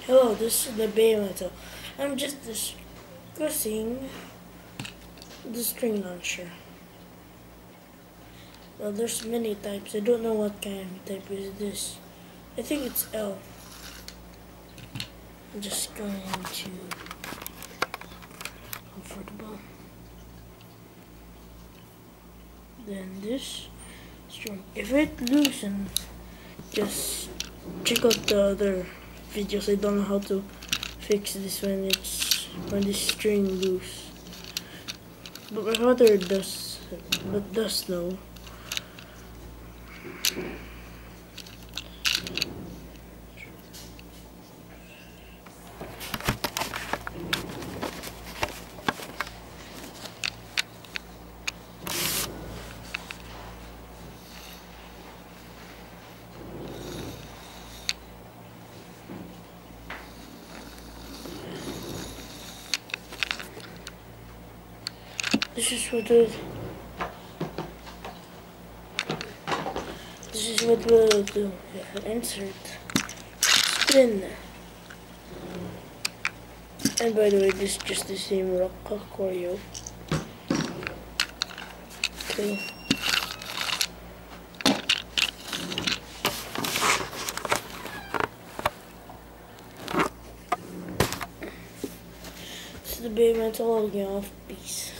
Hello, this is the Baymetal. I'm just discussing the string launcher. Well, there's many types. I don't know what kind of type is this. I think it's L. I'm just going to comfortable. Then this string. If it loosens, just check out the other videos. I don't know how to fix this when this string loose. But my father does know. This is what we'll do. Yeah, insert spin. And by the way, this is just the same rock choreo. Okay. This is the Baymetal again off piece.